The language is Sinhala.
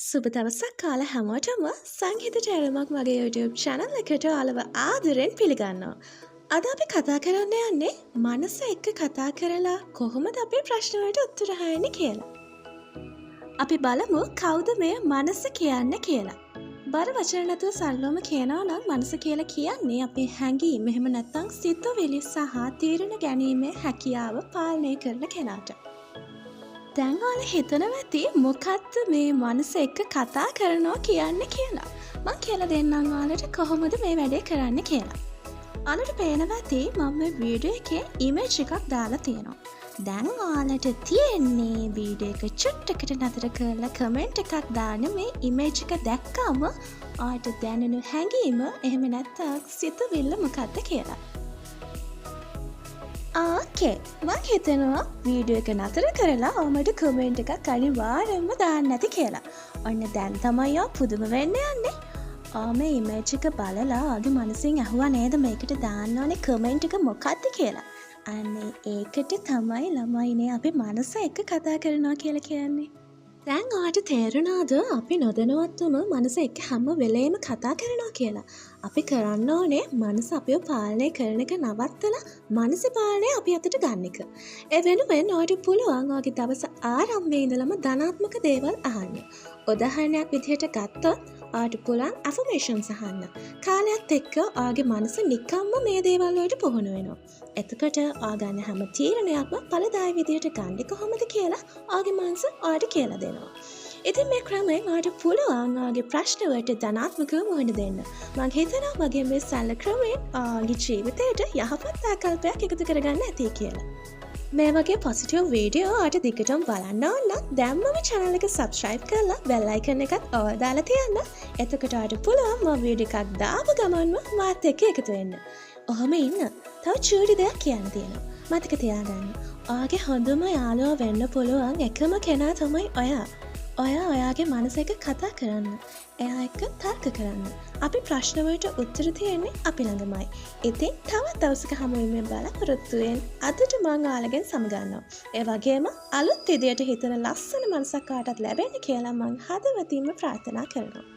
සුබ දවසක් කාල හැමෝටම සංහිත ටැරමක් මගේ YouTube channel එකට ඔයාලව ආදරෙන් පිළිගන්නවා. අද අපි කතා කරන්න යන්නේ මනස එක්ක කතා කරලා කොහොමද අපි ප්‍රශ්න වලට උත්තර හොයන්නේ කියලා. අපි බලමු කවුද මේ මනස කියන්නේ කියලා. බර වචන නැතුව සරලවම කියනවා නම් මනස කියලා කියන්නේ අපේ හැඟීම් එහෙම නැත්නම් සිතුවිලි සහ තීරණ ගැනීමේ හැකියාව පාලනය කරන කෙනාට. දැන් ඔයාලා හිතනවා ඇති මොකක්ද මේ මනස එක්ක කතා කරනවා කියන්නේ කියලා. මම කියලා දෙන්නම් ඔයාලට කොහොමද මේ වැඩේ කරන්න කියලා. ඔයාලට පේනවා ඇති මම මේ වීඩියෝ එකේ ඉමේජ් එකක් දාලා තියෙනවා. දැන් ඔයාලට තියෙන්නේ වීඩියෝ එක චුට්ටකට නතර කරලා කමෙන්ට් එකක් දාන්න මේ ඉමේජ් එක දැක්කම ඔයාලට දැනෙන හැඟීම එහෙම නැත්නම් සිතුවිල්ල මොකක්ද කියලා. ඕකේ මං හිතනවා වීඩියෝ එක නතර කරලා ඔයාලට කමෙන්ට් එකක් අනිවාර්යෙන්ම දාන්න ඇති කියලා. ඔන්න දැන් තමයි ඔයා පුදුම වෙන්න යන්නේ. මේ ඉමේජ් එක බලලා ඔයාගේ මනසින් අහුවා නේද මේකට දාන්න ඕනේ කමෙන්ට් එක මොකක්ද කියලා. අනේ ඒකට තමයි ළමයිනේ අපි මනස එක්ක කතා කරනවා කියලා කියන්නේ. දැන් ඔයාට තේරුණාද අපි නොදැනුවත්වම මනස එක්ක හැම වෙලේම කතා කරනවා කියලා. අපි කරන්න ඕනේ මනස අපිව පාලනය කරන එක නවත්තලා මනස පාලනය අපි අතට ගන්න එක. ඒ වෙනුවෙන් ඔයාට පුළුවන් ඔයාගේ දවස ආරම්භයේ ඉඳලම ධනාත්මක දේවල් අහන්න. උදාහරණයක් විදිහට ගත්තොත් ඔයාට පුළුවන් affirmations අහන්න. කාලයත් එක්ක ඔයාගේ මනස නිකම්ම මේ දේවල් වලට පුහුණු වෙනවා. එතකොට ඔයා ගන්න හැම තීරණයක්ම ඵලදායී විදිහට ගන්න කොහොමද කියලා ඔයාගේ මනස ඔයාට කියලා දෙනවා. ඉතින් මේ ක්‍රමයෙන් ඔයාට පුළුවන් ඔයාගේ ප්‍රශ්න වලට ධනාත්මකව මුහුණ දෙන්න. මම හිතනවා මගේ මේ සරල ක්‍රමයෙන් ඔයාගේ ජීවිතයට යහපත් ආකල්පයක් එකතු කරගන්න ඇති කියලා. මේ වගේ පොසිටිව් වීඩියෝ ඔයාට දිගටම බලන්න ඕන නම් දැන්ම මේ channel එක subscribe කරලා bell icon එකත් ඕල් දාලා තියන්න. එතකොට ඔයාට පුළුවන් මම වීඩියෝ එකක් දාපු ගමන්ම මාත් එක්ක එකතු වෙන්න. ඔහම ඉන්න. තව චූටි දෙයක් කියන්න තියෙනවා. මතක තියාගන්න. ඔයාගේ හොඳම යාළුවා වෙන්න පුළුවන් එකම කෙනා තමයි ඔයා. ඔයාගේ මනස එක්ක කතා කරන්න. එයා එක්ක තර්ක කරන්න. අපි ප්‍රශ්න වලට උත්තර තියෙන්නේ අපි ළඟමයි. ඉතින් තවත් දවසක හමු වෙමින් බලාපොරොත්තු වෙන්න. අදට මම ඔයාලගෙන් සමගන්නවා. ඒ වගේම අලුත් විදියට හිතන ලස්සන මනසක් කාටත් ලැබෙන්න කියලා මම හදවතින්ම ප්‍රාර්ථනා කරනවා.